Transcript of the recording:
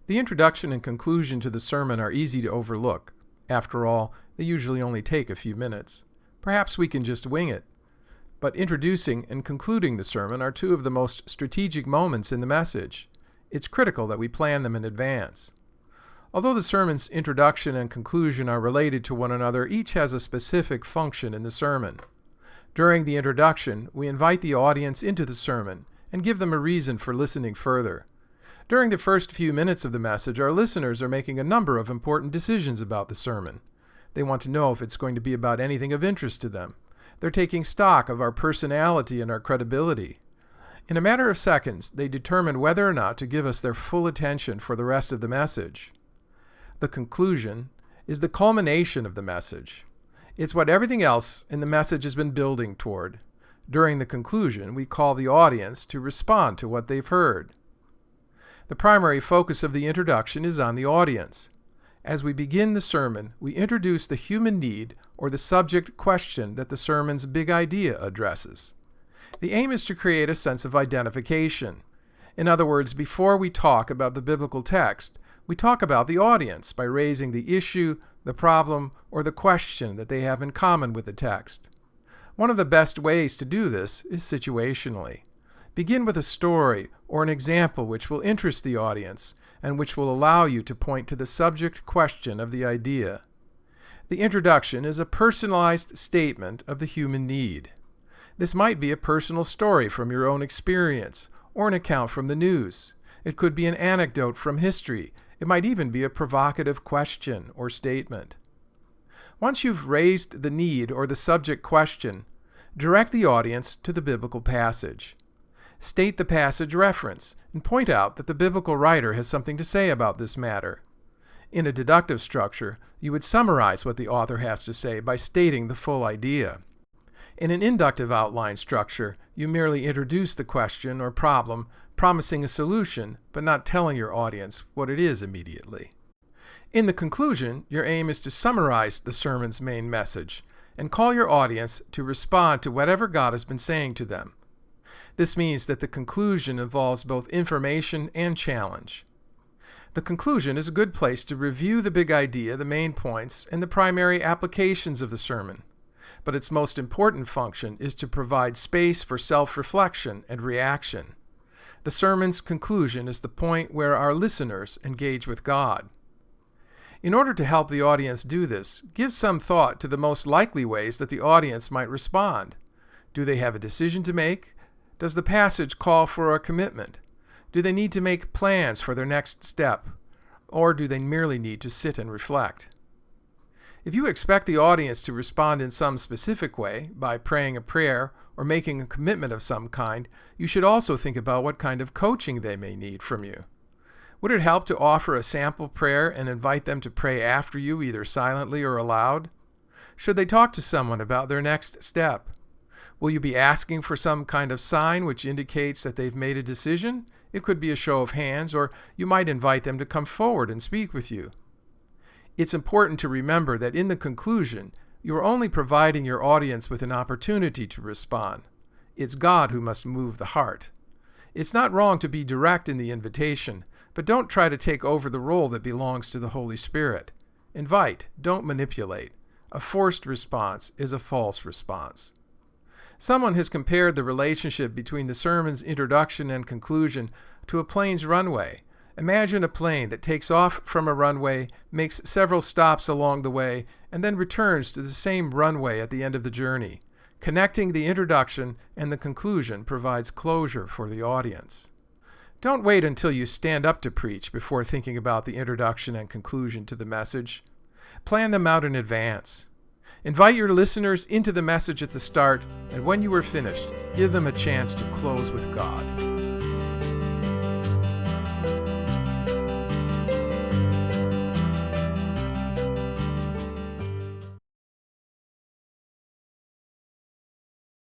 The introduction and conclusion to the sermon are easy to overlook. After all, they usually only take a few minutes. Perhaps we can just wing it. But introducing and concluding the sermon are two of the most strategic moments in the message. It's critical that we plan them in advance. Although the sermon's introduction and conclusion are related to one another, each has a specific function in the sermon. During the introduction, we invite the audience into the sermon and give them a reason for listening further. During the first few minutes of the message, our listeners are making a number of important decisions about the sermon. They want to know if it's going to be about anything of interest to them. They're taking stock of our personality and our credibility. In a matter of seconds, they determine whether or not to give us their full attention for the rest of the message. The conclusion is the culmination of the message. It's what everything else in the message has been building toward. During the conclusion, we call the audience to respond to what they've heard. The primary focus of the introduction is on the audience. As we begin the sermon, we introduce the human need or the subject question that the sermon's big idea addresses. The aim is to create a sense of identification. In other words, before we talk about the biblical text, we talk about the audience by raising the issue, the problem, or the question that they have in common with the text. One of the best ways to do this is situationally. Begin with a story or an example which will interest the audience and which will allow you to point to the subject question of the idea. The introduction is a personalized statement of the human need. This might be a personal story from your own experience or an account from the news. It could be an anecdote from history. It might even be a provocative question or statement. Once you've raised the need or the subject question, direct the audience to the biblical passage. State the passage reference and point out that the biblical writer has something to say about this matter. In a deductive structure, you would summarize what the author has to say by stating the full idea. In an inductive outline structure, you merely introduce the question or problem, promising a solution, but not telling your audience what it is immediately. In the conclusion, your aim is to summarize the sermon's main message and call your audience to respond to whatever God has been saying to them. This means that the conclusion involves both information and challenge. The conclusion is a good place to review the big idea, the main points, and the primary applications of the sermon. But its most important function is to provide space for self-reflection and reaction. The sermon's conclusion is the point where our listeners engage with God. In order to help the audience do this, give some thought to the most likely ways that the audience might respond. Do they have a decision to make? Does the passage call for a commitment? Do they need to make plans for their next step? Or do they merely need to sit and reflect? If you expect the audience to respond in some specific way, by praying a prayer or making a commitment of some kind, you should also think about what kind of coaching they may need from you. Would it help to offer a sample prayer and invite them to pray after you, either silently or aloud? Should they talk to someone about their next step? Will you be asking for some kind of sign which indicates that they've made a decision? It could be a show of hands, or you might invite them to come forward and speak with you. It's important to remember that in the conclusion, you are only providing your audience with an opportunity to respond. It's God who must move the heart. It's not wrong to be direct in the invitation, but don't try to take over the role that belongs to the Holy Spirit. Invite, don't manipulate. A forced response is a false response. Someone has compared the relationship between the sermon's introduction and conclusion to a plane's runway. Imagine a plane that takes off from a runway, makes several stops along the way, and then returns to the same runway at the end of the journey. Connecting the introduction and the conclusion provides closure for the audience. Don't wait until you stand up to preach before thinking about the introduction and conclusion to the message. Plan them out in advance. Invite your listeners into the message at the start, and when you are finished, give them a chance to close with God.